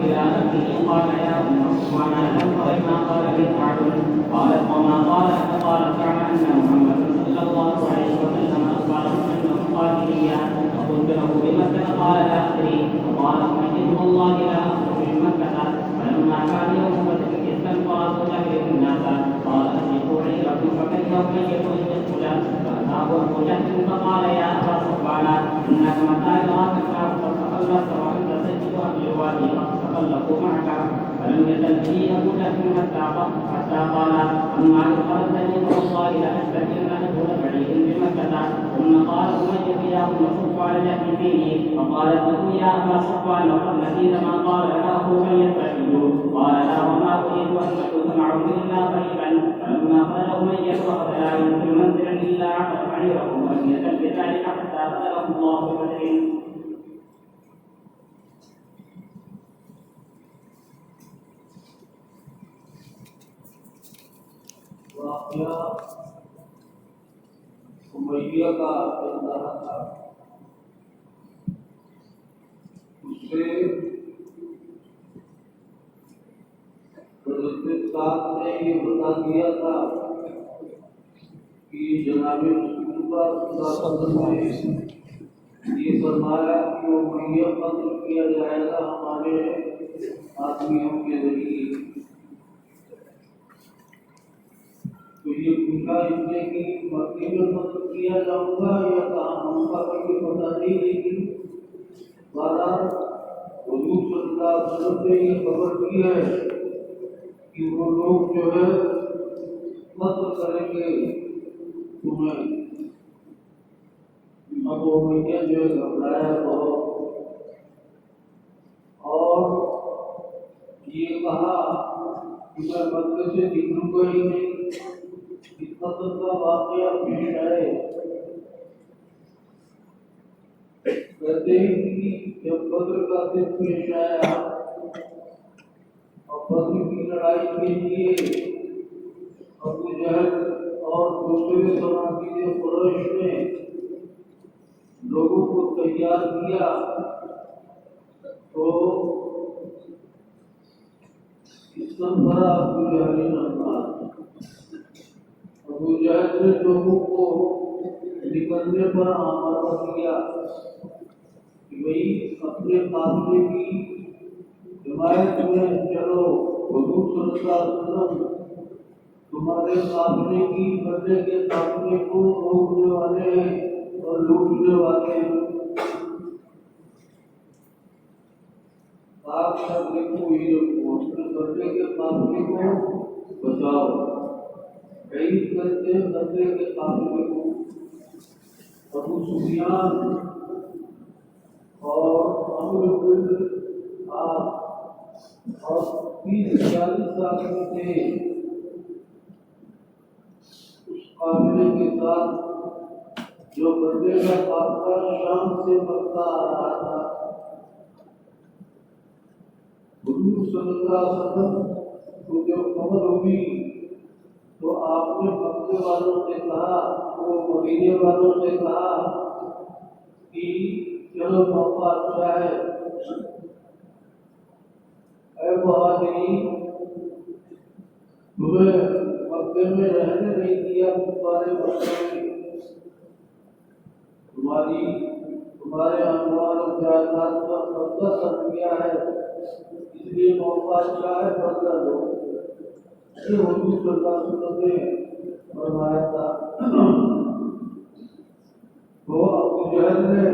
إلى أبيه قال يا أم عثمان ألم تري ما قال لي سعد؟ قالت وما قال قال زعم أن محمدا صلى الله عليه وسلم أخبره أنه قاتل إياه فقلت له بمكة قال لا أدري فقال أميت والله لا أخرج من مكة فلما كان يوم بدر استنفر رسول الله الناس قال أشركوا عيركم فكره أميت أن يدخل فأتاه أبو جهل فقال يا أبا صفوان إنك متى يراك الكعب قد تخلفت وأنت سيد أهل الوادي قد تخلفوا معك فلم يزل به أبو جهل حتى قال أما إن خرجتني فوالله لأشتكين أجهل بعيد بمكة ثم قال أمية يا أم صفوان يحدثيني فقالت له يا أبا صفوان وقد نسيت ما قال له من يستشهد قال لا وما أريد أن أحدث معه إلا قريبا فلما خرج أمية وقد لا يمكن منزلا إلا عقد بعيره ولم يزل بذلك حتى بلغه الله ببدر. واقعہ امیہ کا انتہا تھا. اس سے حضرت صاحب نے یہ بتا دیا تھا کہ جناب رسول اللہ صلی اللہ علیہ وسلم نے یہ فرمایا کہ امیہ قتل کیا جائے گا ہمارے آدمیوں کے ذریعے. تو یہ پوچھا اس نے کہ مکے میں قتل کیا جاؤں گا یا کہاں ہوں گا کوئی پتہ نہیں, لیکن بہرحال حضور صلی اللہ علیہ وسلم نے یہ خبر دی ہے کہ وہ لوگ جو ہے قتل کریں گے تمہیں. اب امیہ جو ہے گھبرایا بہت اور یہ کہا کہ میں مکے سے نکلوں گا ہی نہیں. قتل کا واقعہ پیش آئے کہتے ہیں کہ جب بدر کا دن پیش آیا اور بدر کی لڑائی کے لیے ابو جہل اور دوسرے سراتین قریش نے لوگوں کو تیار کیا تو استنفر ابو جہل ابو جہل نے لوگوں کو نکلنے پر آمادہ کیا کہ بھئی اپنے قافلے کی حمایت میں چلو. حضور صلی اللہ علیہ وسلم تمہارے قافلے کی بندے کے قافلے کو روکنے والے ہیں اور لوٹنے والے ہیں. آپ سب دیکھو یہ اپنے بندے کے قافلے کو بچاؤ, شہید کرتے بندے کے قافلے کو. ابو سفیان اور عمرو بن عاص اور 30-40 آدمی تھے اس قافلے کے ساتھ جو بندے کا قافلہ شام سے مکہ آ رہا تھا. حضور صلی اللہ علیہ وسلم کو جب خبر ہوئی تو آپ نے مکے والوں سے کہا, وہ مدینے والوں سے کہا کہ چلو موقع اچھا ہے, اے مہاجرین تمہیں مکے میں رہنے نہیں دیا تمہارے مکے میں, تمہارے اموال و جائیداد کا قبضہ کر دیا ہے, اس لیے موقع اچھا ہے بدلہ دو. یہ حضور صلی اللہ علیہ وسلم نے فرمایا تھا. تو ابو جہل نے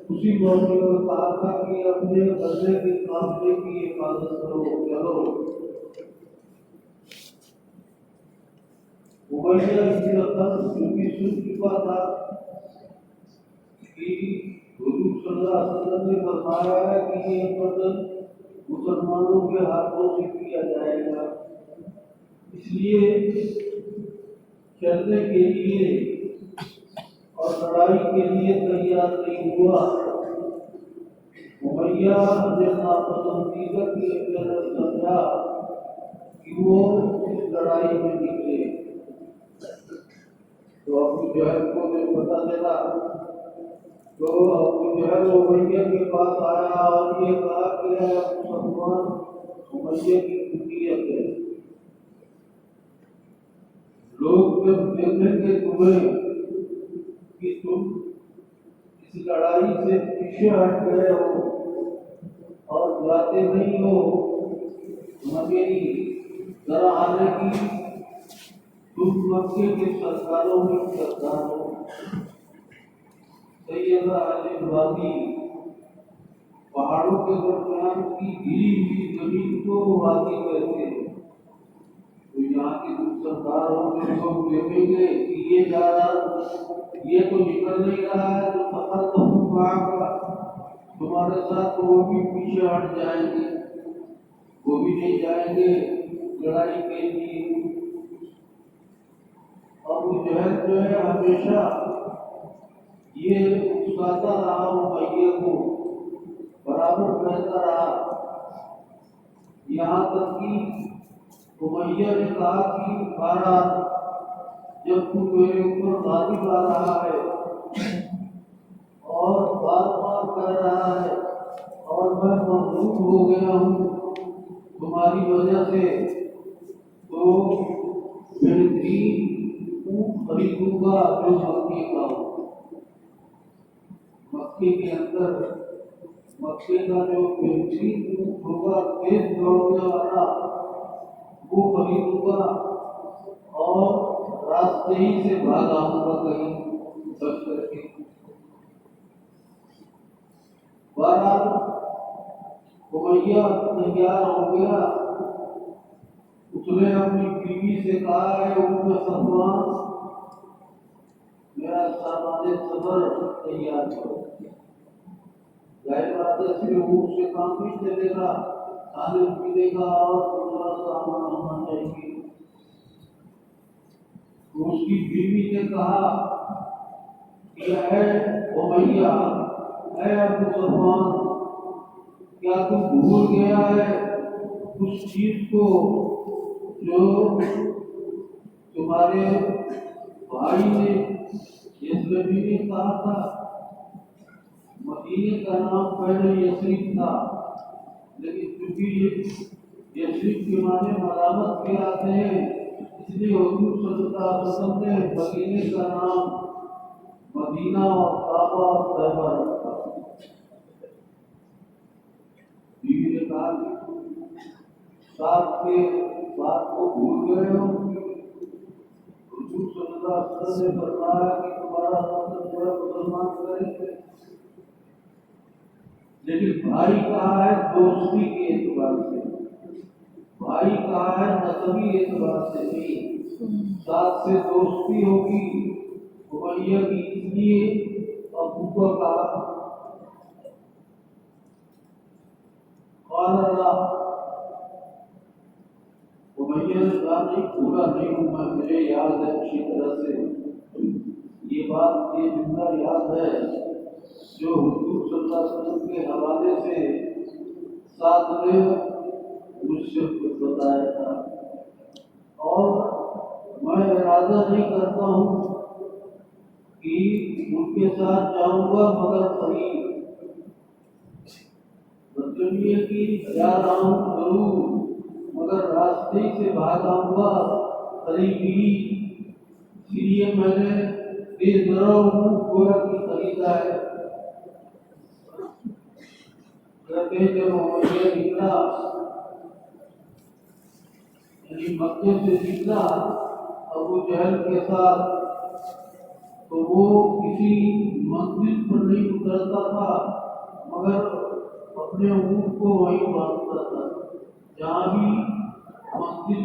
اسی موقع پر کہا تھا کہ اپنے بندے کے قافلے کی حفاظت کرو, چلو. امیہ اسی رقم کیونکہ سن چکا تھا کہ حضور صلی اللہ علیہ وسلم نے فرمایا ہے کہ یہ قتل مسلمانوں کے ہاتھوں سے کیا جائے گا, اس لیے چلنے کے لیے اور لڑائی کے لیے تیار نہیں ہوا. امیہ نے ناپسندیدہ کی وجہ سمجھا کہ وہ اس لڑائی میں نکلے. تو ابو جہل کو جب پتہ چلا تو تو ابو جہل امیہ کے پاس آیا اور یہ کہا کہ اے مسلمان، امیہ کی حکومت ہے، لوگ جب دیکھیں گے تمہیں کہ تم اس لڑائی سے پیچھے ہٹ گئے ہو اور جاتے نہیں ہو میری ذرا آنے کی، تم مکے کے سرداروں میں سردار ہو۔ سیدہ علی وادی پہاڑوں کے درمیان کی گری ہوئی زمین کو وادی کہتے ہیں، تو یہاں کے سردار ہونے لوگ دیکھیں گے کہ یہ جا رہا، یہ تو نکل نہیں رہا ہے، تو سفر تو ہوگا تمہارے ساتھ، تو وہ بھی پیچھے ہٹ جائیں گے، وہ بھی نہیں جائیں گے لڑائی کے لیے۔ اور وہ جو ہے ہمیشہ یہ اکساتا رہا امیہ کو، برابر کہتا رہا، یہاں تک کہ امیہ نے کہا کہ بہرحال جب تو میرے اوپر غالب آ رہا ہے اور بار بار کہہ رہا ہے اور میں مغلوب ہو گیا ہوں تمہاری وجہ سے، تو میں دین خریدوں گا جو مکے کا ہو۔ مکے کے اندر مکے کا جو بہترین ہوگا، تیز دوڑنے والا، وہ خریدوں گا اور راستے ہی سے بھاگ آؤں گا کہیں بچ کر کے۔ بہرحال امیہ تیار ہو گیا، اس نے اپنی بیوی سے کہا ہے ام صفوان، میرا سامان سفر تیار کرو۔ ظاہر بات ہے صرف اونٹ سے کام نہیں چلے گا، کھانے پینے کا اور دوسرا سامان ہونا چاہیے۔ تو اس کی بیوی نے کہا کہ اے امیہ، اے ابو صفوان، کیا تم بھول گیا ہے اس چیز کو جو تمہارے بھائی نے یثربی نے کہا تھا؟ مدینے کا نام پہلے یثرب تھا، لیکن چونکہ یثرب کے معنی ملامت کے آتے ہیں، اس لیے حضور صلی اللہ علیہ وسلم نے مدینے کا نام مدینہ اور کعبہ اور طیبہ رکھا۔ بیوی نے کہا کہ ساتھ کے بات کو بھول گئے ہو۔ حضور صلی اللہ علیہ وسلم نے فرمایا کہ تمہارا مطلب جو ہے مسلمان کریں گے، لیکن بھائی کہا ہے دوستی کے اعتبار سے، بھائی کہا ہے نسبی اعتبار سے نہیں، ساتھ سے دوستی ہوگی امیہ کی، اس لیے ابو کو کہا قال اللہ، امیہ نے کہا نہیں پورا نہیں ہوں میں، مجھے یاد ہے اچھی طرح سے یہ بات، یہ جملہ یاد ہے جو حضور صلی اللہ علیہ وسلم کے حوالے سے ساتھ نے مجھ سے بتایا تھا، اور میں ارادہ نہیں کرتا ہوں کہ ان کے ساتھ جاؤں گا مگر قریب، مطلب یہ کہ جا رہا ہوں ضرور مگر راستے سے بھاگ آؤں گا قریب ہی، اس لیے میں نے تیز درو گھوڑا کی خریدا ہے۔ کہتے ہیں جب امیہ نکلا، یعنی مکے سے نکلا ابو جہل کے ساتھ، تو وہ کسی منزل پر نہیں اترتا تھا مگر اپنے اونٹ کو وہیں باندھتا تھا، جہاں بھی منزل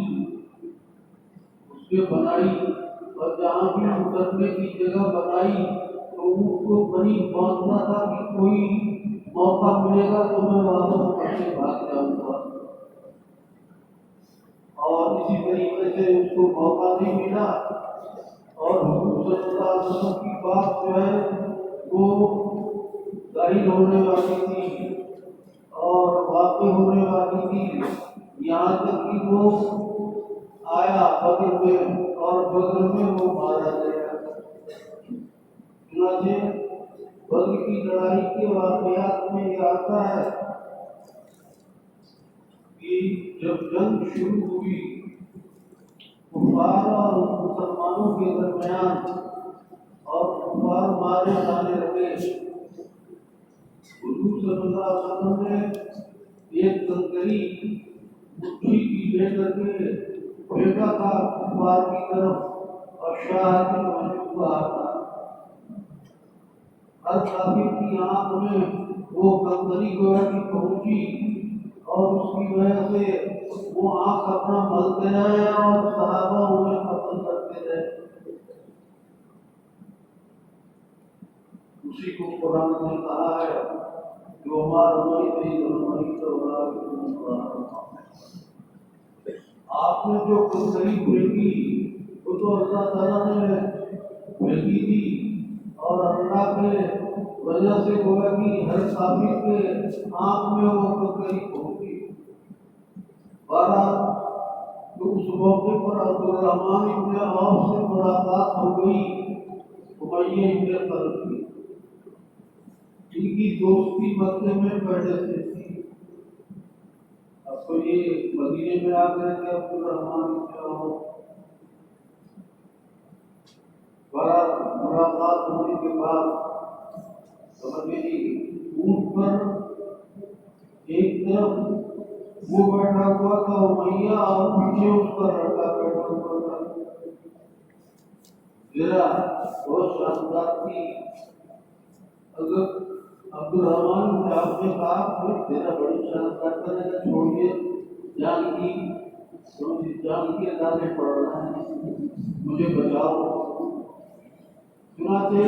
اس نے بنائی اور جہاں بھی اترنے کی جگہ بنائی تو اونٹ کو وہیں باندھتا تھا کہ کوئی موقع ملے گا تو میں واپس پیچھے بھاگ جاؤں گا، اور اسی طریقے سے اس کو موقع نہیں ملا، اور حضور صلی اللہ علیہ وسلم کی بات جو ہے وہ ظاہر ہونے والی تھی اور واقع ہونے والی تھی، یہاں تک کہ وہ آیا بدر میں اور بدر میں وہ مارا گیا۔ چنانچہ بدر کی لڑائی کے واقعات میں یہ آتا ہے کہ جب جنگ شروع ہوئی کفار اور مسلمانوں کے درمیان اور کفار مارے جانے لگے، حضور صلی اللہ علیہ وسلم نے ایک کنکری مٹھی کی لے کر کے پھینکا تھا کفار کی طرف اور شاہ کی موجود کہا تھا۔ ہر کافر کی آنکھ میں وہ کنکری گویا کی پہنچی اور اس کی وجہ سے وہ آنکھ اپنا ملتے رہے اور صحابہ انہیں قتل کرتے رہے۔ اسی کو قرآن نے کہا ہے جو آپ نے جو کنکری پھینکی وہ تو اللہ تعالیٰ نے پھینکی تھی اور اللہ کے وجہ سے گویا کہ ہر کافر کے آنکھ میں وہ کنکری پہنچی۔ بہرحال تو اس موقع پر عبدالرحمن ابن عوف سے ملاقات ہو گئی امیہ ابن خلف کی۔ ان کی دوستی مکے میں پہلے سے تھی، اب تو یہ مدینے میں آ گئے تھے عبدالرحمن ابن عوف۔ بہرحال ملاقات ہونے کے بعد اونٹ پر ایک طرف وہ بیٹھا ہوا تھا امیہ اور پیچھے اس کا لڑکا بیٹھا ہوا تھا۔ میرا بہت شاندار تھی۔ اگر عبدالرحمن بن عوف نے کہا تیرا بڑی شاندار کرنے کا چھوڑیے، جان کی اندازے پڑ رہا ہے، مجھے بچاؤ۔ چنانچہ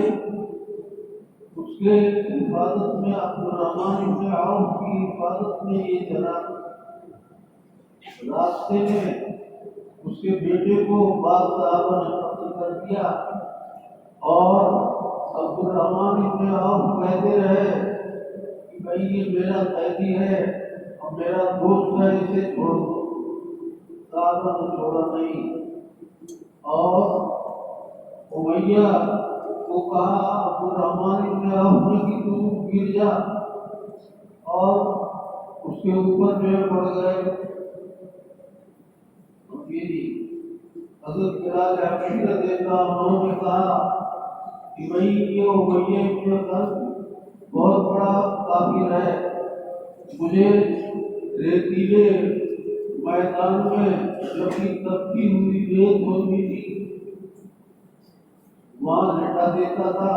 اس کے حفاظت میں عبدالرحمن بن عوف کی حفاظت میں یہ چلا۔ راستے میں اس کے بیٹے کو بعض صحابہ نے قتل کر دیا اور عبدالرحمن بن عوف کہتے رہے کہ بھائی یہ میرا قیدی ہے اور میرا دوست ہے، اسے چھوڑ دو۔ صحابہ نے چھوڑا نہیں اور امیہ کو کہا عبدالرحمن بن عوف نے کہ تو گر جا اور اس کے اوپر جو پڑ گئے۔ حضرت بلال حبشی رضی اللہ عنہ نے کہا کہ بھائی یہ امیہ ابن خلف بہت بڑا کافر ہے، مجھے ریتیلے میدان میں جب کی تبتی ہوئی ریت ہوتی تھی وہاں لٹا دیتا تھا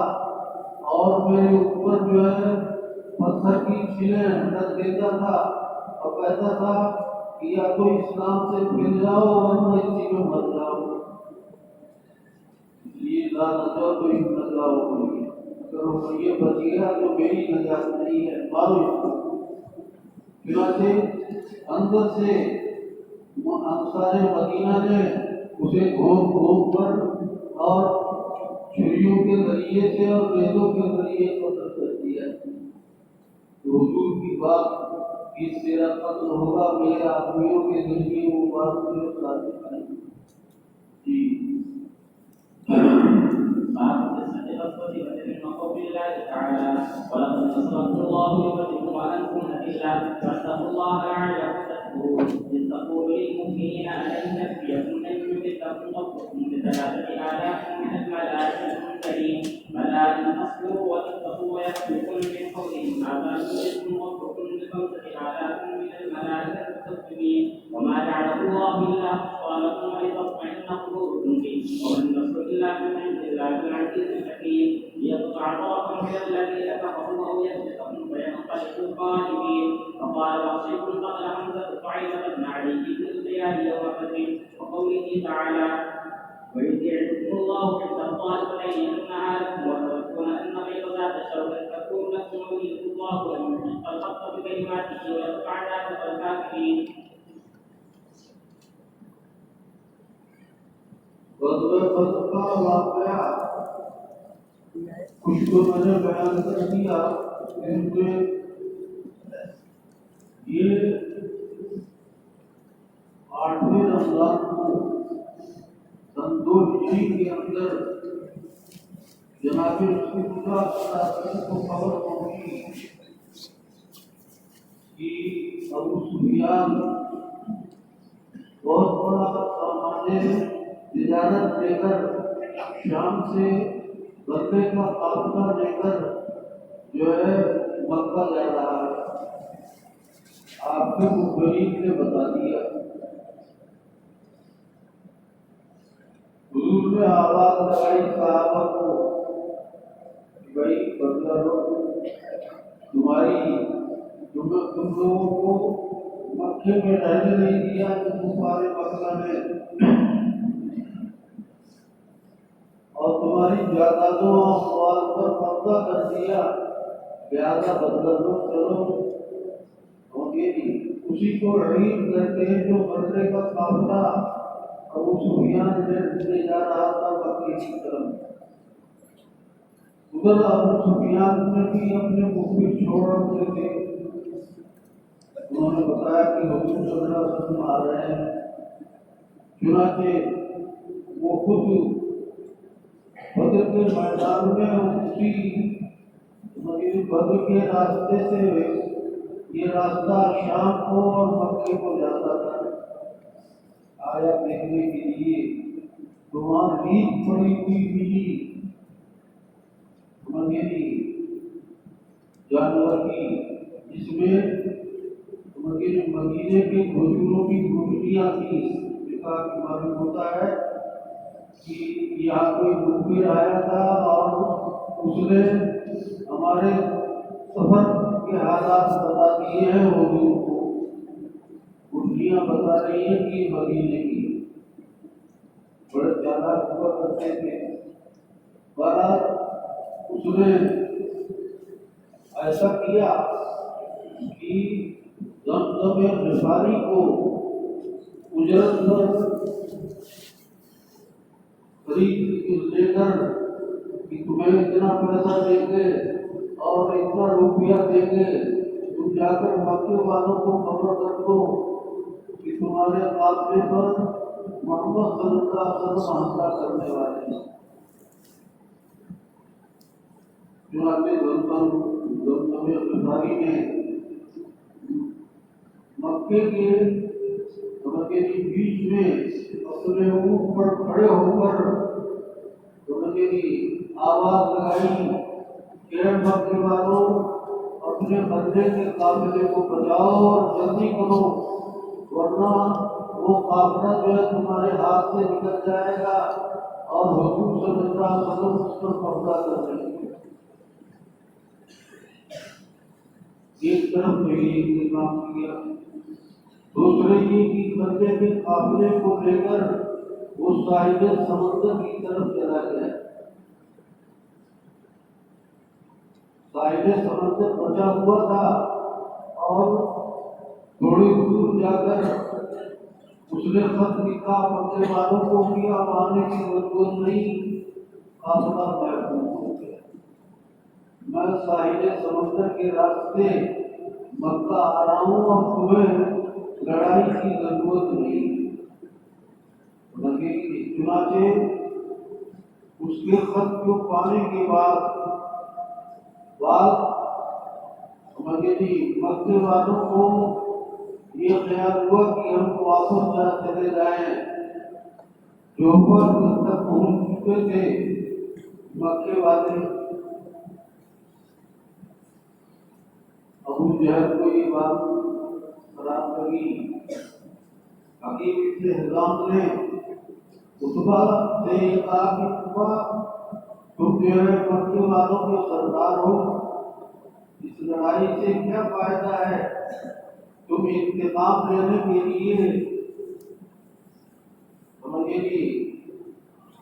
اور میرے اوپر جو ہے پتھر کی چھلیں ڈھک دیتا تھا اور کہتا تھا کہ یا تو اسلام سے پھر جاؤ ورنہ اسی میں مر جاؤ۔ یہ لا نجا تو اس نجا ہوگی، اگر وہ یہ بچ گیا تو میری نجات نہیں ہے، مارو۔ چنانچہ اندر سے انصار مدینہ نے اسے گھوم گھوم کر اور چھریوں کے ذریعے سے اور بیدوں کے ذریعے قتل کر دیا۔ تو حضور کی بات کہ تیرا قتل ہوگا میرے آدمیوں کے ذریعے، وہ بات مجھے ثابت آئی۔ جی ولقد نصركم الله ببدر وانتم اذله فاتقوا الله لعلكم تتقون اذ تقول للمؤمنين الن يكفيكم ان يمدكم ربكم ب3,000 من الملائكه منزلين بلى ان تصبروا وتتقوا ويكفيكم من قولهم هذا يمدكم ربكم ب5,000 من الملائكه مسبحين وما جعله الله الا بشرى لكم ولتطمئن قلوبكم به وما النصر الا من عند الله العزيز الحكيم ليقطع طرفا من الذين كفروا او يسبقهم فينقلبوا خائبين وقال وصيكم قتل حمزه طعيمه بن علي بن الزياد يوم بدر وقوله تعالى وإذ يعدكم الله إحدى الطائفتين أنها لكم وتودون أن غير ذات الشوكة تكون لكم وليكم الله ويحق الحق بكلماته ويقطع دابة الكافرين. غزوہ بدر کا واقعہ کچھ تو میں نے بیان کر دیا، کیونکہ یہ 8ویں رمضان کو سن 2 ہجری کے اندر جناب اس کو خبر ہوگی کہ ابو سفیان بہت بڑا سامان تجارت لے کر شام سے بندے کا قافلہ لے کر جو ہے مکہ جا رہا ہے. آپ کے مخبرین نے بتا دیا. حضور نے آواز لگائی صحابہ کو کہ بھائی بدلا لو، تم لوگوں کو مکے میں رہنے نہیں دیا، تمہارے مکہ میں، اور تمہاری جائیدادوں اور اموال پر قبضہ کر دیا، لہذا بدلا لو. چلو اسی کو عید کرتے ہیں جو بدلے کا قافلہ ابو سفیان لے جا رہا تھا مکے کی طرف. ادھر ابو سفیان نے بھی اپنے مخبر چھوڑ رکھے تھے. انہوں نے بتایا کہ حضور صلی اللہ علیہ وسلم آ رہے ہیں. چنانچہ وہ خود بدر کے میدان میں اسی بدر کے راستے سے یہ راستہ شام کو اور مکے کو جاتا تھا. آیا دیکھنے کے لیے تو وہاں عید پڑی ہوئی ملی جانور کی، جس میں مدینے کے کھجوروں کی گٹلیاں تھی. معلوم ہوتا ہے کہ یہاں کوئی مخبر آیا تھا اور اس نے ہمارے سفر کے حالات بتا دیے ہیں. حضور کو گٹلیاں بتا رہی ہیں کہ مدینے کی بڑے زیادہ ہوا کرتے تھے. بہرحال اس نے ایسا کیا کہ زمزم غفاری کو اجرت پر خرید لے کر کہ تمہیں اتنا پیسہ دیں گے اور اتنا روپیہ دیں گے، تم جا کر مکے والوں کو خبر کر دو کہ تمہارے قافلے پر محمد صلی اللہ علیہ وسلم حملہ کرنے والے ہیں. چنانچہ زمزم غفاری نے مکے کے بیچ میں اپنے اونٹ پر کھڑے ہو کر آواز لگائی کہ مکے والوں اپنے بندے کے قافلے کو بچاؤ اور جلدی کرو، ورنہ وہ قافلہ جو ہے تمہارے ہاتھ سے نکل جائے گا اور حضور صلی اللہ علیہ وسلم اس پر قبضہ کر لیں گے. ایک طرف تو یہ انتظام کیا، دوسرے یہ کہ بندے کے قافلے کو لے کر وہ ساحل سمندر کی طرف چلا گیا. ساحل سمندر بچا ہوا تھا اور تھوڑی دور جا کر اس نے خط لکھا مکے والوں کو کہ اب آنے کی ضرورت نہیں، قافلہ محفوظ ہو گیا. میں ساحل سمندر کے راستے مکہ آ رہا ہوں اور تمہیں لڑائی کی ضرورت نہیں. چنانچہ اس کے خط کو پانے کے بعد مکے والوں کو یہ خیال ہوا کہ ہم واپس چلے جائیں. جو تک پہنچ چکے تھے مکے والے ابو جہل کو یہ بات خراب لگی. حکیم ابن حزام نے عتبہ سے یہ کہا کہ عتبہ تم جو ہے مکے والوں کے سردار ہو، اس لڑائی سے کیا فائدہ ہے؟ تم انتقام لینے کے لیے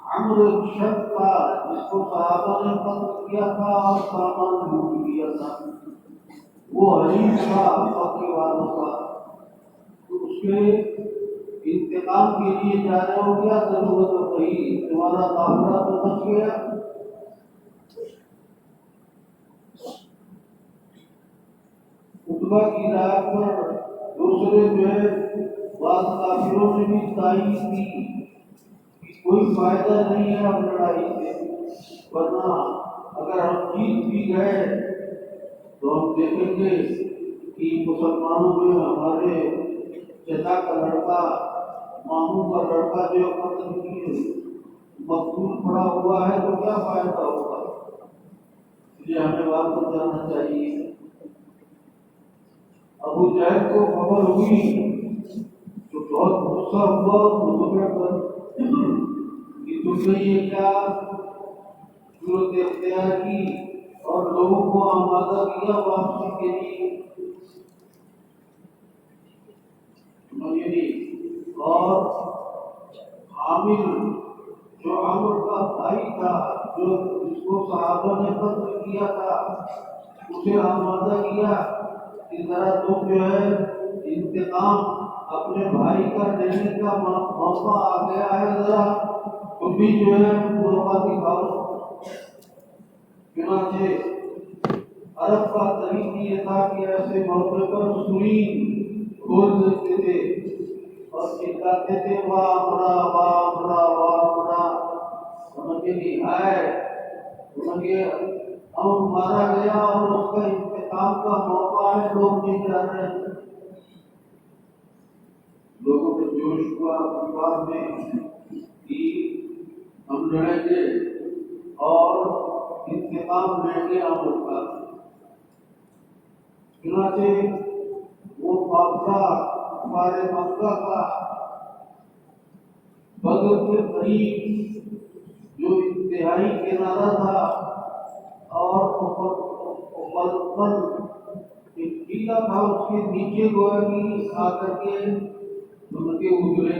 عمرو شخص تھا جس کو صحابہ نے قتل کیا تھا اور سامان لوٹ لیا تھا، وہ حریف تھا مکے والوں کا، تو اس کے انتقام کے لیے جا رہے ہو، کیا ضرورت ہو گئی؟ تمہارا قافلہ تو بچ گیا. عتبہ کی رائے پر دوسرے جو ہے بعض کافروں نے بھی تائید کی کہ کوئی فائدہ نہیں ہے اب لڑائی سے، ورنہ اگر ہم جیت بھی گئے تو ہم دیکھیں گے کہ مسلمانوں میں ہمارے چچا کا لڑکا ماموں کا لڑکا جو قتل کی مقبول پڑا ہوا ہے تو کیا فائدہ ہوگا؟ اس لیے ہمیں واپس جانا چاہیے۔ ابو جہل کو خبر ہوئی تو بہت غصہ ہوا مغرب پر کہ تم نے یہ کیا صورت اختیار کی اور لوگوں کو آمادہ کیا واپسی کے لیے۔ اور عامر جو عمر کا بھائی تھا، جو جس کو صحابہ نے قتل کیا تھا، اسے آمادہ کیا کہ ذرا تم جو ہے انتقام اپنے بھائی کا لینے کا موقع آ گیا ہے، ذرا تم بھی جو ہے موقع دکھاؤ۔ چنانچہ عرب کا طریقہ یہ تھا کہ ایسے موقع پر سوئی کھول دیتے تھے اور چلاتے تھے واہ بڑا واہ بڑا واہ بڑا، سمجھے نہیں آئے سمجھے اب مارا گیا اور اس کا انتقام کا موقع ہے، لوگ نہیں جا رہے ہیں۔ لوگوں کو جوش ہوا بعد میں کہ ہم لڑیں گے اور انتقام لیں گے عمر کا۔ چنانچہ وہ بادشاہ ہمارے مکہ کا بدر کے قریب جو انتہائی کنارہ تھا اور اوپر ایک ٹیلا تھا، اس کے نیچے گویا کہ آ کر کے ان کے ادھرے،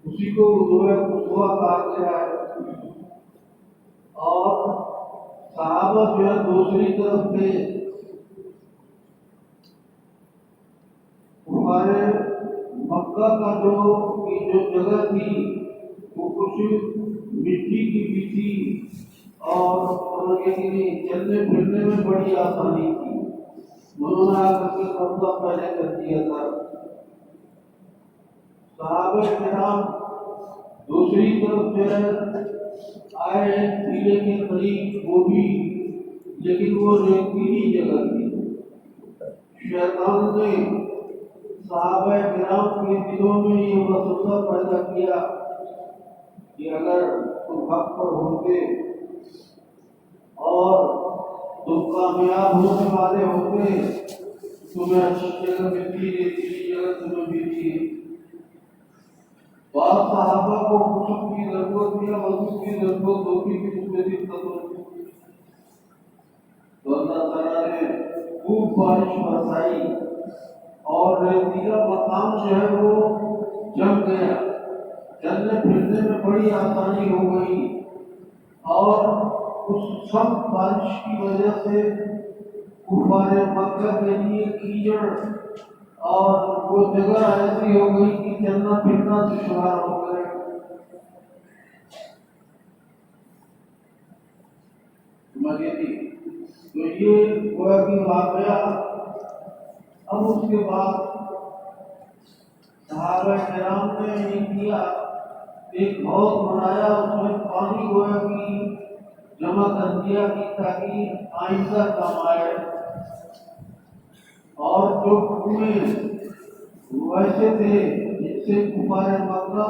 اسی کو ادھرے قصوہ کہا گیا ہے۔ اور صحابہ جو ہے دوسری طرف تھے، ہمارے مکہ کا جو جگہ تھی وہ کچھ مٹی کی بھی تھی اور چلنے پھرنے میں بڑی آسانی تھی۔ انہوں نے آ کر کے قبضہ پہلے کر دیا تھا۔ صحابہ کرام دوسری طرف جو ہے آئے ٹیلے کے قریب، وہ بھی لیکن وہ ریتیلی جگہ تھی۔ شیطان نے صحابہ کرام کے دلوں میں یہ وسوسہ پیدا کیا کہ اگر تم حق پر ہوتے اور تم کامیاب ہونے والے ہوتے، تمہیں اچھی جگہ ملتی، ریتیلی جگہ تمہیں ملتی۔ بعض صحابہ کو غسل کی ضرورت یا وضو کی ضرورت ہوتی کہ اس میں دقت ہوتی، تو اللہ تعالیٰ نے خوب بارش برسائی اور ریتیلا مقام جو ہے وہ جم گیا، چلنے پھرنے میں بڑی آسانی ہو گئی۔ اور اس سخت بارش کی وجہ سے کفار مکہ کے لیے کیچڑ اور وہ جگہ ایسی ہو گئی کہ چلنا پھرنا دشوار ہو گئے۔ تو یہ گویا کہ واقعہ۔ اب اس کے بعد صحابہ کرام نے یہ کیا، ایک حوض بنایا، اس میں پانی گویا کہ جمع کر دیا کہ تاکہ آئندہ کام آئے۔ اور جو کنویں ویسے تھے جس سے کفار مکہ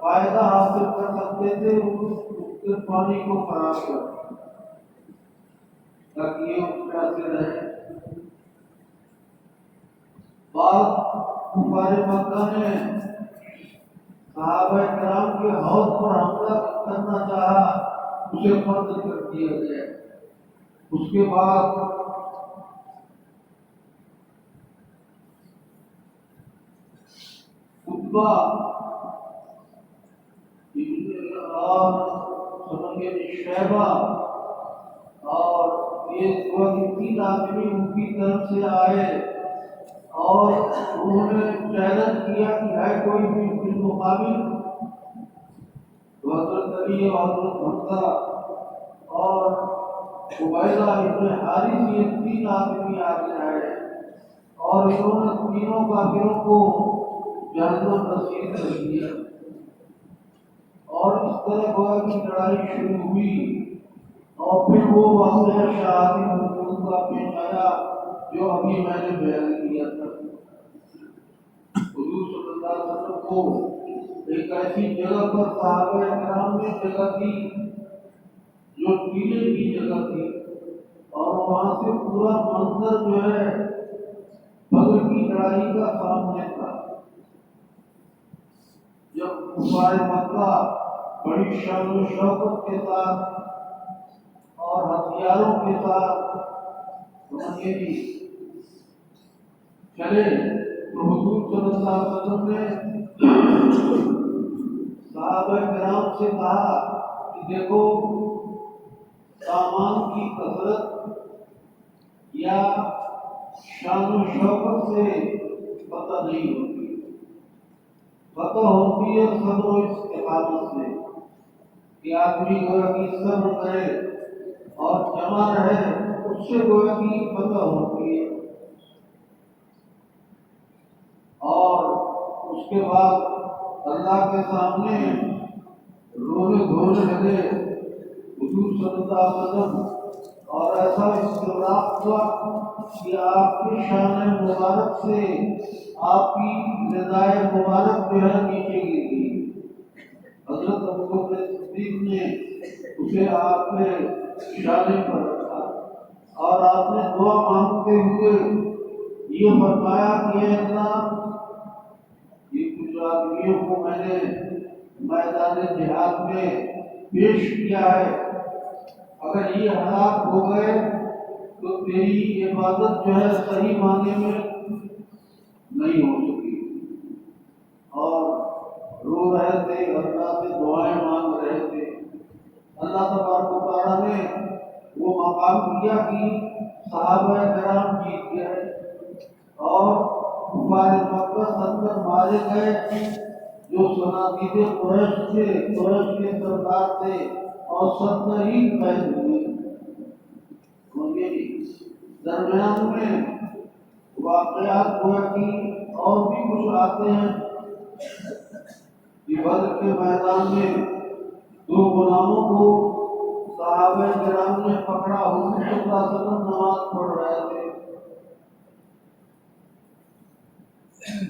فائدہ حاصل کر سکتے تھے، اس کے پانی کو خراب کر تاکہ یہ اس میں آتے رہے۔ بعض کفار مکہ نے صحابہ کرام کے حوض پر حملہ کرنا چاہا، اسے قتل کر دیا گیا۔ اس کے بعد عتبہ اور شیبہ اور یہ تین آدمی ان کی طرف سے آئے اور انہوں نے چیلنج کیا کہ ہے کوئی بھی بالمقابل، حضرت علی اور حضرت حمزہ اور عبیدہ ابن حارث، یہ تین آدمی آگے آئے اور انہوں نے تینوں کافروں کو جہنم نصیب کر دیا۔ اور اس طرح گویا کی لڑائی شروع ہوئی اور پھر وہ واقعہ شہادی حضور کا پیش آیا جو ابھی میں نے بیان کیا تھا۔ حضور صلی اللہ علیہ وسلم کو ایک ایسی جگہ پر صحابہ کرام نے جگہ دی جو ٹیلے کی جگہ تھی، اور وہاں سے پورا منظر جو ہے بدر کی لڑائی کا سامنے تھا۔ جب کفار مکہ بڑی شان و شوکت کے ساتھ اور ہتھیاروں کے ساتھ چلے تو حضور صلی اللہ علیہ وسلم نے صحابہ کرام سے کہا کہ دیکھو، سامان کی کثرت یا شان و شوکت سے فتح نہیں ہوتی، فتح ہوتی ہے صبر و استقامت سے، کہ آدمی گویا کی صبر کرے اور جمع رہے، اس سے گویا کی فتح ہوتی ہے۔ اور اس کے بعد اللہ کے سامنے رونے دھونے لگے حضور صلی اللہ علیہ وسلم، اور ایسا استغراق ہوا کہ آپ کی شان مبارک سے آپ کی ردائے مبارک جو ہے نیچے گر گئی۔ حضرت ابوبکر صدیق نے اسے آپ کے شانے پر رکھا اور آپ نے دعا مانگتے ہوئے یہ فرمایا کہ اے اللہ، یہ کچھ آدمیوں کو میں نے میدان جہاد میں پیش کیا ہے، اگر یہ ہلاک ہو گئے تو تیری عبادت جو ہے صحیح معنی میں نہیں ہو سکی، اور رو رہے تھے، اللہ سے دعائیں مانگ رہے تھے۔ اللہ تبارک و تعالیٰ نے وہ مقام کیا کہ صحابہ کرام جیت گئے اور کفار مکہ 70 مارے گئے جو صنادید قریش تھے، قریش کے سردار تھے، اور 70 ہی قید ہوئے۔ درمیان میں واقعات ہوا کہ اور بھی کچھ آتے ہیں کہ بدر کے میدان میں 2 غلاموں کو صحابہ کرام نے پکڑا، حضور صلی اللہ علیہ وسلم نماز پڑھ رہے تھے،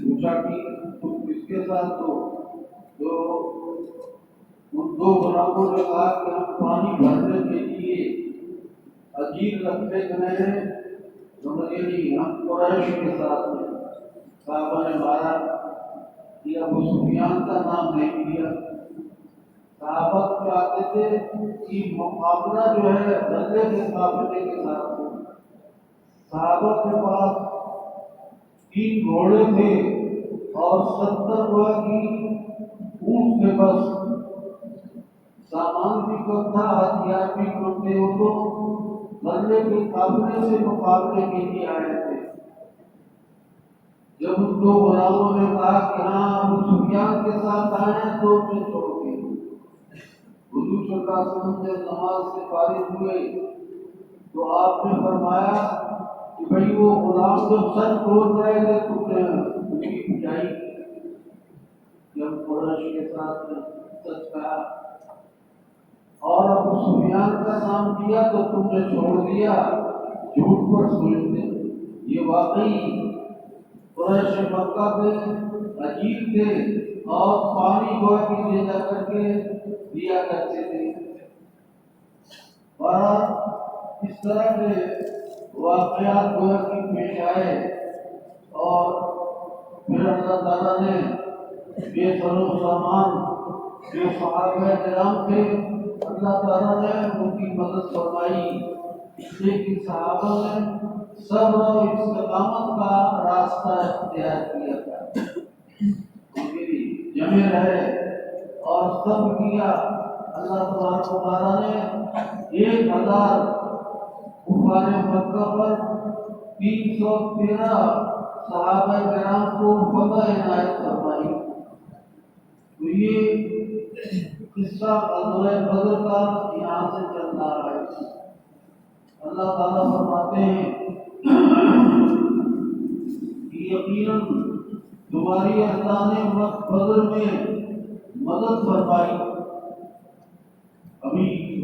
پوچھا کہ تم کس کے ساتھ ہو؟ تو ان 2 غلاموں نے کہا کہ ہم پانی بھرنے کے لیے عجیب لگتے گئے ہیں، سمجھے نہیں، ہم قریش کے ساتھ ہیں۔ صحابہ نے مارا کہ ابو سفیان کا نام نہیں لیا۔ صحابہ چاہتے تھے کہ مقابلہ جو ہے بندے کے قافلے کے ساتھ ہو۔ صحابہ کے پاس 3 گھوڑے تھے اور 70 ہوا کی اونٹ تھے، بس سامان بھی کم تھا، ہتھیار بھی کم تھے، وہ تو بندے کے قافلے سے مقابلے کے لیے آئے تھے۔ جب ان 2 غلاموں نے کہا کہ ہاں ابو سفیان کے ساتھ آئے ہیں تو انہیں چھوڑ کے حضور صلی اللہ علیہ وسلم جب نماز سے فارغ ہوئے تو آپ نے فرمایا کہ بھائی وہ غلام جب سچ بول رہے تھے تو ان کی پچائی جب قریش کے ساتھ سچ کہا اور ابو سفیان کا نام دیا تو تم نے چھوڑ دیا، جھوٹ پر سوچتے۔ یہ واقعی قریش مکہ کے عجیب تھے اور پانی گویا کی لے جا کر کے دیا کرتے تھے، اور اس طرح کے واقعات گویا کی پیش آئے، اور پھر اللہ تعالیٰ نے بے سر و سامان جو صحابہ کرام تھے اللہ تعالیٰ نے ان کی مدد فرمائی، اس لیے کہ صحابہ نے صبر اور استقامت کا راستہ اختیار کیا تھا، جمے رہے اور صبر کیا۔ اللہ تبارک و تعالیٰ نے 1000 کفار مکہ پر 313 صحابہ کرام کو فتح عنایت فرمائی۔ تو یہ قصہ غزوہ بدر کا یہاں سے چل رہا ہے۔ اللہ تعالیٰ فرماتے ہیں کہ یقیناً تمہاری اللہ نے بدر میں مدد فرمائی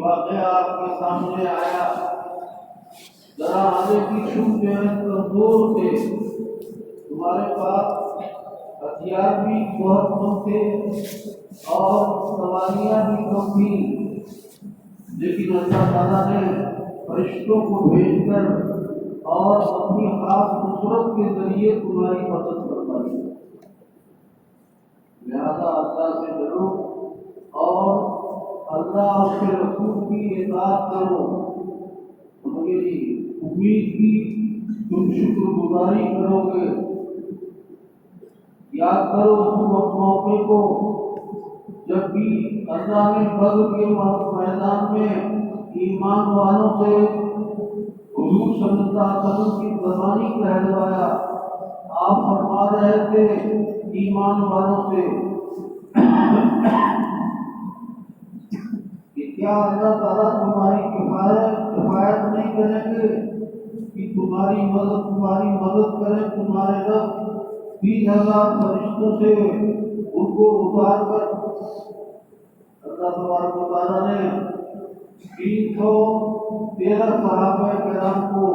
واقعہ آپ کے سامنے آیا، ذرا آگے پیچھے جو ہے کمزور تھے، تمہارے پاس ہتھیار بھی بہت کم تھے اور سواریاں بھی کم تھیں، لیکن اللہ تعالیٰ نے فرشتوں کو بھیج کر اور اپنی خاص نصرت کے ذریعے تمہاری مدد فرمائی۔ لہذا اللہ سے ڈرو اور اللہ اور اس کے رسول کی اطاعت کرو۔ میری امید کی تم شکر گزاری کرو گے۔ یاد کرو تم اس موقع کو جب بھی اللہ نے بدر کے میدان میں ایمان والوں سے حضور صلی اللہ علیہ وسلم کی قربانی کہلوایا۔ آپ فرما رہے تھے ایمان والوں سے کہ کیا اللہ تعالیٰ تمہاری کفایت نہیں کریں گے کہ تمہاری مدد کریں تمہارے رب 30,000 فرشتوں سے ان کو اتار کر اللہ تبارک و تعالیٰ نے 313 صحابہ کرام کو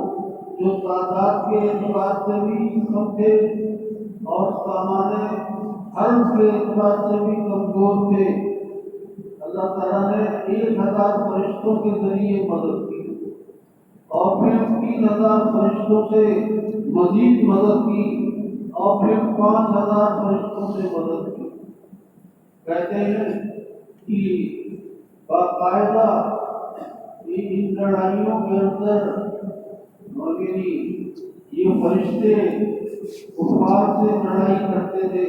جو تعداد کے اعتبار سے بھی کم تھے اور سامان حرب کے اعتبار سے بھی کمزور تھے، اللہ تعالیٰ نے 1,000 فرشتوں کے ذریعے مدد کی اور پھر 3,000 فرشتوں سے مزید مدد کی اور پھر 5,000 فرشتوں سے مدد کی۔ کہتے ہیں کہ باقاعدہ ان لڑائیوں کے اندر یہ فرشتے کفار سے لڑائی کرتے تھے۔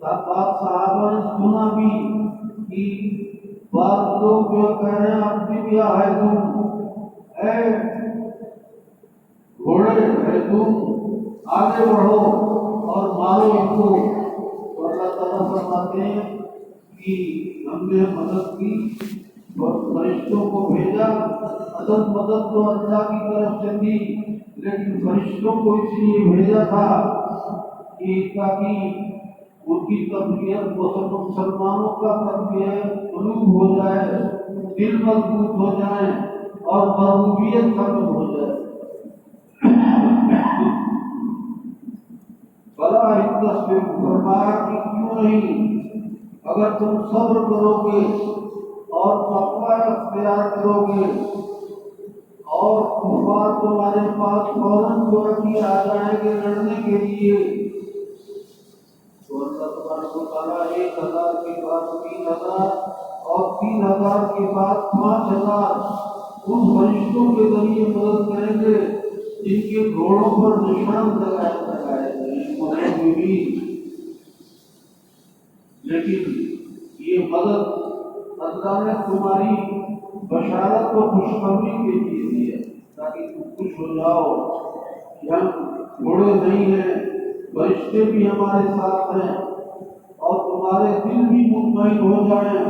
بعض صحابہ نے سنا بھی کہ بعض لوگ جو کہہ رہے ہیں اپنی بھی ہے تم اے گھوڑے ہے تم آگے بڑھو اور مارو ان کو۔ تو اللہ تعالیٰ فرماتے ہیں کہ ہم نے مدد کی اور فرشتوں کو بھیجا۔ اصل مدد تو اللہ کی طرف سے تھی، لیکن فرشتوں کو اس لیے بھیجا تھا کہ تاکہ ان کی تربیت مسلمانوں کا تربیت قلوب ہو جائے، دل مضبوط ہو جائیں اور مرغوبیت ختم ہو جائے۔ بلا تصویر فرمایا کہ کیوں نہیں، اگر تم صبر کرو گے اور تقوی اختیار کرو گے اور کفار تمہارے پاس فوراً آ جائیں گے لڑنے کے لیے، تو اللہ تبارک و تعالیٰ 1,000 کے بعد 3,000 اور 3,000 کے بعد 5,000 ان فرشتوں کے ذریعے مدد کریں گے جن کے گھوڑوں پر نشان لگائے گئے۔ لیکن یہ مدد اللہ نے تمہاری بشارت و خوشخبری کے لیے دی ہے تاکہ تم خوش ہو جاؤ کہ ہم گھوڑے نہیں ہیں، فرشتے بھی ہمارے ساتھ ہیں، اور تمہارے دل بھی مطمئن ہو جائیں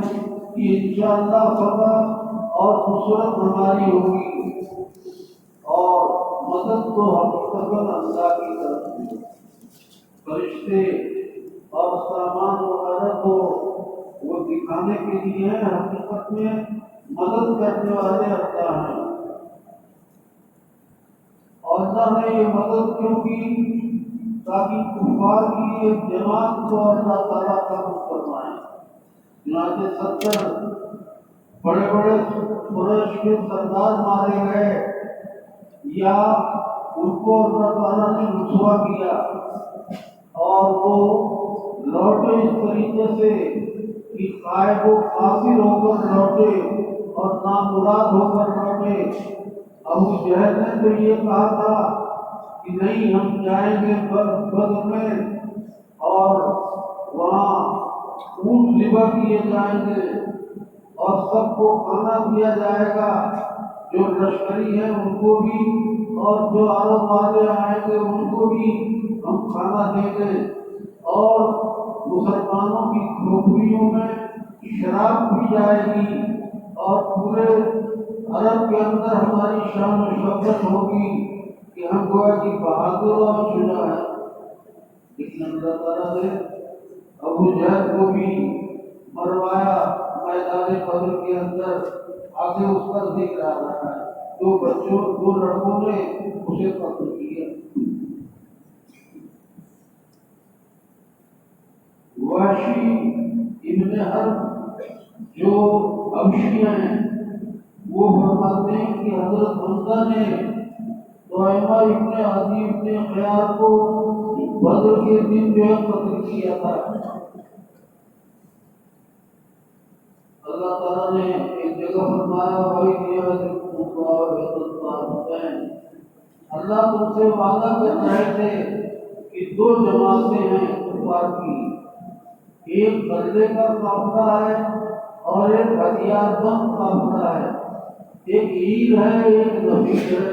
کہ انشاءاللہ فتح اور نصرت ہماری ہوگی اور مدد تو حقیقتاً اللہ کی طرف سے۔ فرشتے اور سامان وغیرہ تو وہ دکھانے کے لیے ہیں، حقیقت میں مدد کرنے والے اللہ ہیں۔ اور اللہ نے یہ مدد کیوں کی؟ تاکہ کفار کی ایک جماعت کو اللہ تعالیٰ قابو فرمائے۔ چنانچہ 70 بڑے بڑے قریش کے سردار مارے گئے یا ان کو اللہ تعالیٰ نے رسوا کیا اور وہ لوٹے اس طریقے سے کہ خائب و خاسر ہو کر لوٹے اور نامراد ہو کر لوٹے۔ ابو جہل نے تو یہ کہا تھا کہ نہیں، ہم جائیں گے بدر میں اور وہاں اونٹ ذبح کیے جائیں گے اور سب کو کھانا دیا جائے گا، جو لشکری ہیں ان کو بھی اور جو عرب والے آئیں گے ان کو بھی ہم کھانا دیں گے، اور مسلمانوں کی کھوپڑیوں میں شراب بھی جائے گی اور پورے عرب کے اندر ہماری شان و شوکت ہوگی کہ ہم گویا کی بہادر اور شجاع ہیں۔ لیکن اللہ تعالیٰ نے ابو جہل کو بھی مروایا میدان بدر کے اندر، آگے اس کا ذکر آ رہا ہے. دو لڑکوں نے اسے قتل کیا. وحشی ابن حرب جو حبشی ہیں وہ فرماتے ہیں کہ حضرت حمزہ نے طعیمہ ابن عدی ابن خیار کو بدر کے دن جو ہے قتل کیا تھا. اللہ تعالیٰ نے ایک جگہ فرمایا اللہ تم سے وعدہ کر رہے تھے کہ دو جماعتیں ہیں کفار کی, ایک بدلے کا قافلہ ہے اور ایک ہتھیار بند قافلہ ہے, ایک عید ہے ایک نبی ہے,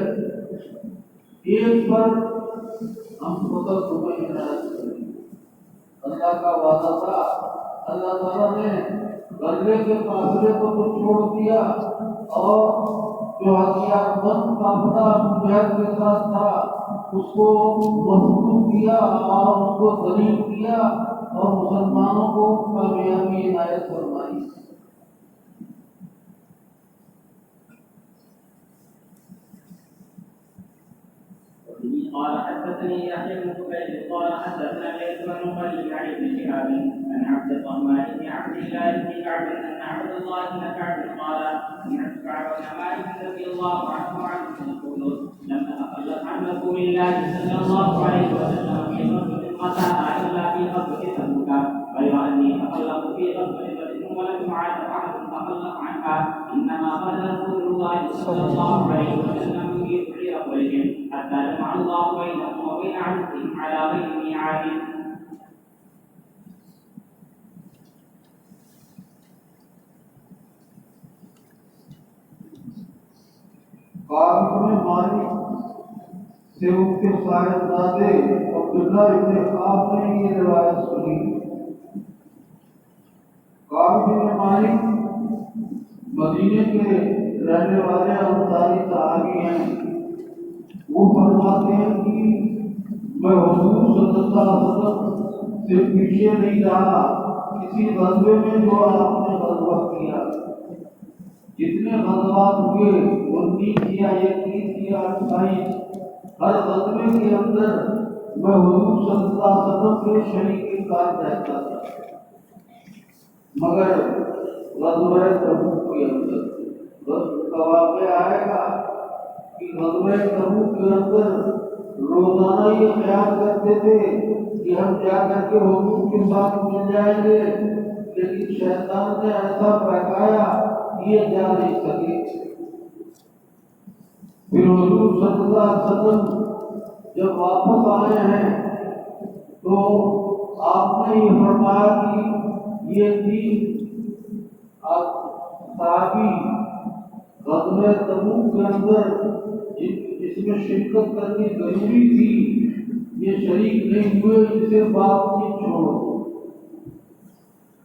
ایک پر ہم خود تمہیں ہدایت کریں. اللہ کا وعدہ تھا. اللہ تعالیٰ نے غزلے کے قافلے کو تو چھوڑ دیا اور جو ہتھیار بند قافلہ مجاہد کے ساتھ تھا اس کو مضبوط کیا اور اس کو ذلیل کیا اور مسلمانوں کو کامیابی عنایت فرمائی. قال حدثني يحيى بن بكير قال حدثنا ليث بن مالك عن ابن شهاب عن عبد الرحمن بن عبد الله بن كعب ان عبد الله بن كعب قال سمعت كعب بن مالك رضي الله عنه يقول لما تخلف عن رسول الله صلى الله عليه وسلم في غزوه قتلها الا في غزوه تبوك غير اني تخلف في غزوه بدر ولم يعد احد تخلف عنها انما قال رسول الله صلى الله عليه وسلم في كل قريش حتى جمع الله بينهم وبين عبدهم على غير ميعاد. کعب بن مالک سے ان کے صاحبزادے عبداللہ ابن کعب نے یہ روایت سنی. کعب بن مالک مدینے کے رہنے والے انصاری صحابی ہیں. وہ فرماتے ہیں کہ میں حضور صلی اللہ علیہ وسلم سے پیچھے نہیں رہا کسی غزوے میں جو آپ نے غزوہ کیا. جتنے غزوات ہوئے 19 یا 21 یا 28 ہر غزوے کے اندر میں حضور صلی اللہ علیہ وسلم کے شریک کار رہتا تھا, مگر غزوہ تبوک کے اندر کا واقعہ آئے گا کہ غزوہ تبوک کے اندر روزانہ یہ خیال کرتے تھے کہ ہم جا کر کے حضور کے ساتھ مل جائیں گے, لیکن شیطان نے ایسا بہکایا کہ یہ جا نہیں سکے. پھر حضور صلی اللہ علیہ وسلم جب واپس آئے ہیں تو آپ نے یہ فرمایا کہ یہ تین صحابی غزوہ تبوک کے اندر جس میں شرکت کرنی ضروری تھی یہ شریک نہیں ہوئے, جسے بات چیت چھوڑو.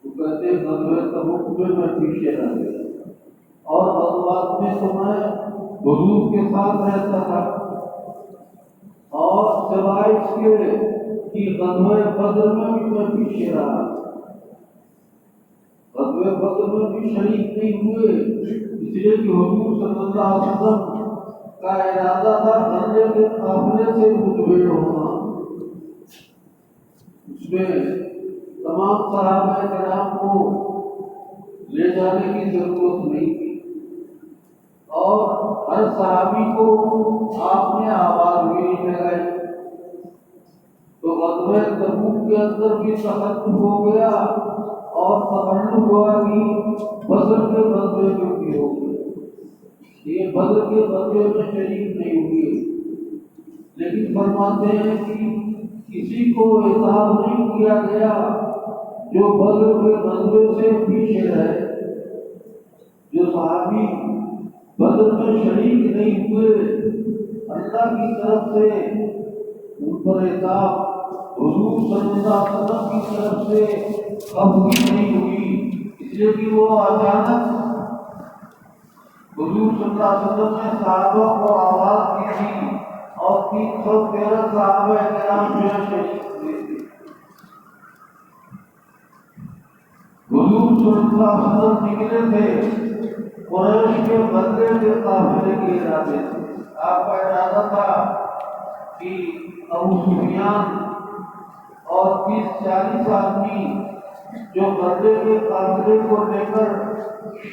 تو کہتے غزوہ تبوک میں پیچھے رہ گیا اور غزوات میں تو میں حضور کے ساتھ رہتا تھا, اور سوائے اس کے کہ غزوہ بدر میں بھی میں پیچھے رہا. غزوہ بدر میں بھی شریک نہیں ہوئے اس لیے کہ حضور صلی اللہ علیہ وسلم کا ارادہ تھا غزوے کے قافلے سے متبع ہونا. اس میں تمام صحابہ کرام کو لے جانے کی ضرورت نہیں تھی اور ہر صحابی کو آپ نے آواز بھی نہیں لگائی. تو غزوہ تبوک کے اندر بھی تخلف ہو گیا اور تخلف ہوا کہ بدر کے غزوے میں بھی ہو گیا. یہ بدر کے غزوے میں شریک نہیں ہوئے, لیکن فرماتے ہیں کہ کسی کو اعتراض نہیں کیا گیا جو بدر کے غزوے سے پیچھے رہے. جو صحابی بدر میں شریک نہیں ہوئے اللہ کی طرف سے ان پر عذاب حضور صلی اللہ علیہ وسلم کی طرف سے قبول نہیں ہوئی, اس لیے کہ وہ اچانک حضور صلی اللہ علیہ وسلم نے صحابہ کو آواز دی تھی اور 313 صحابہ کرام جو شہید ہوئے تھے. حضور صلی اللہ علیہ وسلم نکلے تھے قریش کے بندے کے قافلے کے ارادے تھے. آپ کا ارادہ تھا کہ ابو سفیان اور 30-40 آدمی جو بندے کے قافلے کو لے کر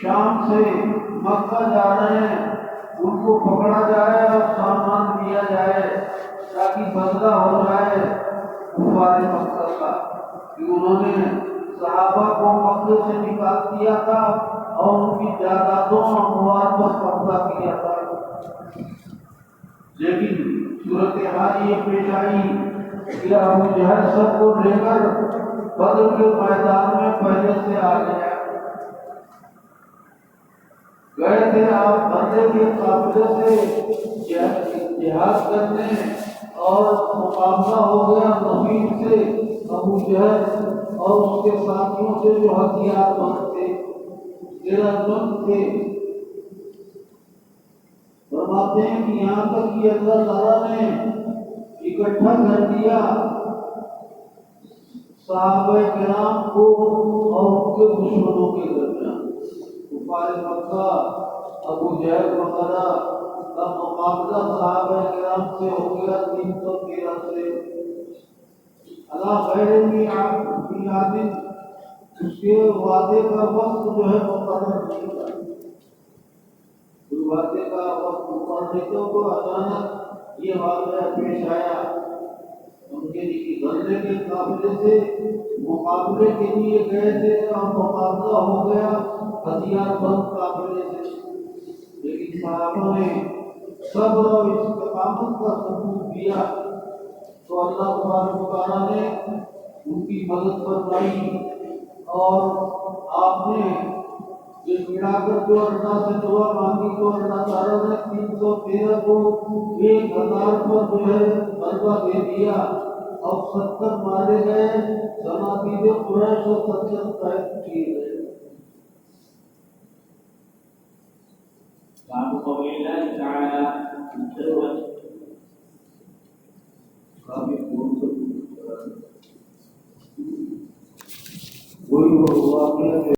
شام سے مکہ جا رہے ہیں ان کو پکڑا جائے اور سامان دیا جائے تاکہ بدلہ ہو جائے کفار مکہ کا کہ انہوں نے صحابہ کو مکے سے نکال دیا تھا اور ان کی جائیدادوں اور اموال پر قبضہ کیا تھا. لیکن صورتحال یہ پیش آئی کہ ابو جہل سب کو لے کر بدر کے میدان میں پہلے سے آ گیا. گئے تھے آپ بندے کے قافلے سے جہاد کرنے اور مقابلہ ہو گیا نبی سے ابو جہل اور اس کے ساتھیوں سے جو ہتھیار بند تھے 13 جن تھے. فرماتے ہیں کہ یہاں تک کہ اللہ تعالیٰ نے اکٹھا کر دیا صحابہ کرام کو اور ان کے دشمنوں کے درمیان. کفار مکہ ابو جہل وغیرہ کا مقابلہ صحابہ کرام سے ہو گیا 313 سے. اللہ غیر میعاد اس کے وعدے کا وقت جو ہے مقرر نہیں تھا. وعدے کا وقت مقرر کو اچانک یہ واقعہ پیش آیا. ان کے بندے کے قافلے سے مقابلے کے لیے گئے تھے اور مقابلہ ہو گیا ہتھیار بند قافلے سے. لیکن صحابہ نے صبر اور استقامت کا ثبوت دیا تو اللہ تبارک و تعالیٰ نے ان کی مدد فرمائی اور آپ نے یہ ملا کر جو اللہ سے دعا مانگی تو اللہ تعالیٰ نے 313 کو 1000 پر جو ہے غلبہ دے دیا اور 70 مارے گئے. صنادید قریش اور 70 قید کیے گئے. باب قول الله تعالى وہی واقعہ